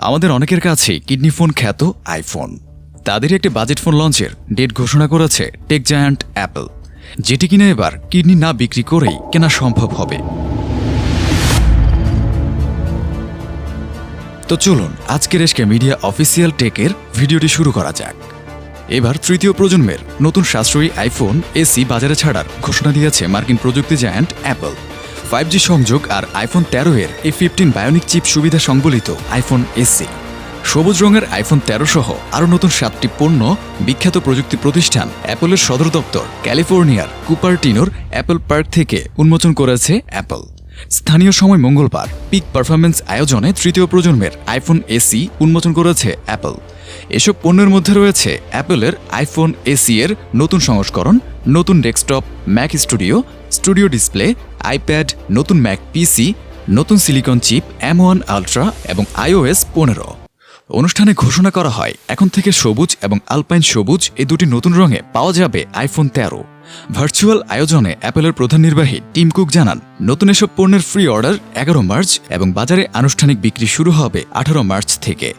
আমাদের অনেকের কাছে কিডনি ফোন খ্যাত আইফোন। তাদের একটি বাজেট ফোন লঞ্চের ডেট ঘোষণা করেছে টেক জায়ান্ট অ্যাপল, যেটি কিনা এবার কিডনি না বিক্রি করেই কেনা সম্ভব হবে। তো চলুন আজকের SkMedia অফিসিয়াল টেকের ভিডিওটি শুরু করা যাক। এবার তৃতীয় প্রজন্মের নতুন সাশ্রয়ী আইফোন এসি বাজারে ছাড়ার ঘোষণা দিয়েছে মার্কিন প্রযুক্তি জায়ান্ট অ্যাপল। 5G সংযোগ আর iPhone 13 এর A15 বায়োনিক চিপ সুবিধা সংবলিত আইফোন এসি, সবুজ রঙের iPhone 13 সহ আরও নতুন 7টি পণ্য বিখ্যাত প্রযুক্তি প্রতিষ্ঠান অ্যাপলের সদর দপ্তর ক্যালিফোর্নিয়ার কুপারটিনোর অ্যাপল পার্ক থেকে উন্মোচন করেছে অ্যাপল। স্থানীয় সময় মঙ্গলবার পিক পারফরম্যান্স আয়োজনে তৃতীয় প্রজন্মের আইফোন এসি উন্মোচন করেছে অ্যাপল। এসব পণ্যের মধ্যে রয়েছে অ্যাপলের আইফোন এসি এর নতুন সংস্করণ, নতুন desktop, Mac studio display, iPad, নতুন ম্যাক পিসি, নতুন সিলিকন চিপ M1 আলট্রা এবং iOS 15। অনুষ্ঠানে ঘোষণা করা হয় এখন থেকে সবুজ এবং আলপাইন সবুজ এই দুটি নতুন রঙে পাওয়া যাবে আইফোন 13। ভার্চুয়াল আয়োজনে অ্যাপলের প্রধান নির্বাহী টিম কুক জানান, নতুন এসব পণ্যের ফ্রি অর্ডার 11 মার্চ এবং বাজারে আনুষ্ঠানিক বিক্রি শুরু হবে 18 মার্চ থেকে।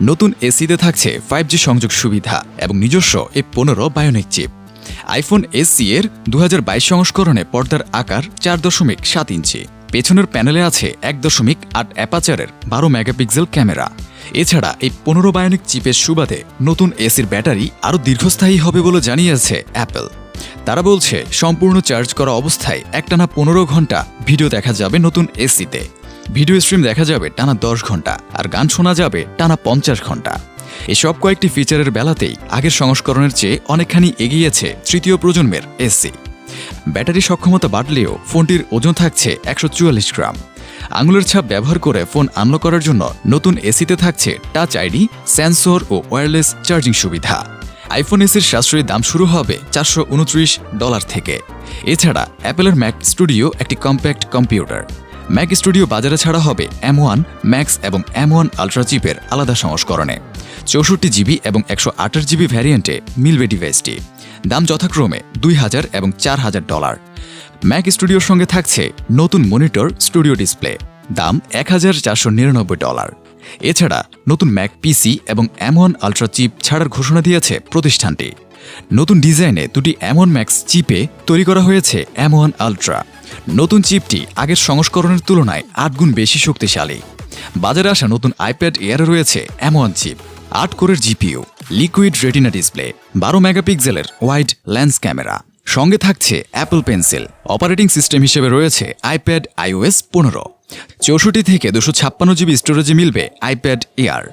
নতুন এসিতে থাকছে 5G সংযোগ সুবিধা এবং নিজস্ব A15 bionic chip. IPhone AC এর 2022 সংস্করণে পর্দার আকার 4.7 ইঞ্চি। পেছনের প্যানেলে আছে 1.8 অ্যাপাচারের 12 মেগাপিক্সেল ক্যামেরা। এছাড়া এই 15 বায়োনিক চিপের সুবাদে নতুন এসির ব্যাটারি আরও দীর্ঘস্থায়ী হবে বলে জানিয়েছে অ্যাপল। তারা বলছে, সম্পূর্ণ চার্জ করা অবস্থায় একটানা 15 ঘন্টা ভিডিও দেখা যাবে নতুন এসিতে। ভিডিও স্ট্রিম দেখা যাবে টানা 10 ঘন্টা আর গান শোনা যাবে টানা 50 ঘন্টা। এসব কয়েকটি ফিচারের বেলাতেই আগের সংস্করণের চেয়ে অনেকখানি এগিয়েছে তৃতীয় প্রজন্মের এসি। ব্যাটারি সক্ষমতা বাড়লেও ফোনটির ওজন থাকছে 144 গ্রাম। আঙুলের ছাপ ব্যবহার করে ফোন আনলক করার জন্য নতুন এসিতে থাকছে টাচ আইডি, সেন্সর ও ওয়্যারলেস চার্জিং সুবিধা। আইফোন এসির সাশ্রয়ী দাম শুরু হবে $429 থেকে। এছাড়া অ্যাপলের ম্যাক স্টুডিও একটি কম্প্যাক্ট কম্পিউটার। ম্যাক স্টুডিও বাজারে ছাড়া হবে M1 ম্যাক্স এবং M1 আলট্রা চিপের আলাদা সংস্করণে। 64GB এবং 128GB ভ্যারিয়েন্টে মিলবে ডিভাইসটি। দাম যথাক্রমে $2000 এবং $4000। ম্যাক স্টুডিওর সঙ্গে থাকছে নতুন মনিটর, স্টুডিও ডিসপ্লে। দাম $1499। এছাড়া নতুন ম্যাক পিসি এবং M1 আলট্রা চিপ ছাড়ার ঘোষণা দিয়েছে প্রতিষ্ঠানটি। নতুন ডিজাইনে দুটি M1 ম্যাক্স চিপে তৈরি করা হয়েছে M1 আলট্রা। নতুন চিপটি আগের সংস্করণের তুলনায় 8 গুণ বেশি শক্তিশালী। বাজারে আসা নতুন আইপ্যাড এয়ারে রয়েছে M1 চিপ, 8 কোরের জিপিইউ, লিকুইড রেটিনা ডিসপ্লে, 12 মেগাপিক্সেলের ওয়াইড লেন্স ক্যামেরা। সঙ্গে থাকছে অ্যাপল পেন্সিল। অপারেটিং সিস্টেম হিসেবে রয়েছে আইপ্যাড iOS 15। 64 থেকে 256GB স্টোরেজে মিলবে আইপ্যাড এয়ার।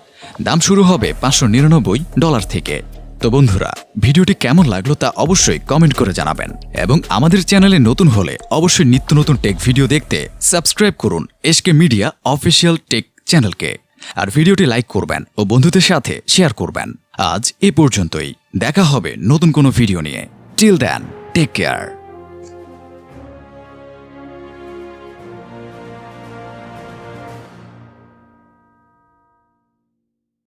দাম শুরু হবে $599 থেকে। তো বন্ধুরা, ভিডিওটি কেমন লাগলো তা অবশ্যই কমেন্ট করে জানাবেন এবং আমাদের চ্যানেলে নতুন হলে অবশ্যই নিত্য নতুন টেক ভিডিও দেখতে সাবস্ক্রাইব করুন SkMedia অফিসিয়াল টেক চ্যানেলকে। আর ভিডিওটি লাইক করবেন ও বন্ধুদের সাথে শেয়ার করবেন। আজ এ পর্যন্তই, দেখা হবে নতুন কোনো ভিডিও নিয়ে। Till then, take care.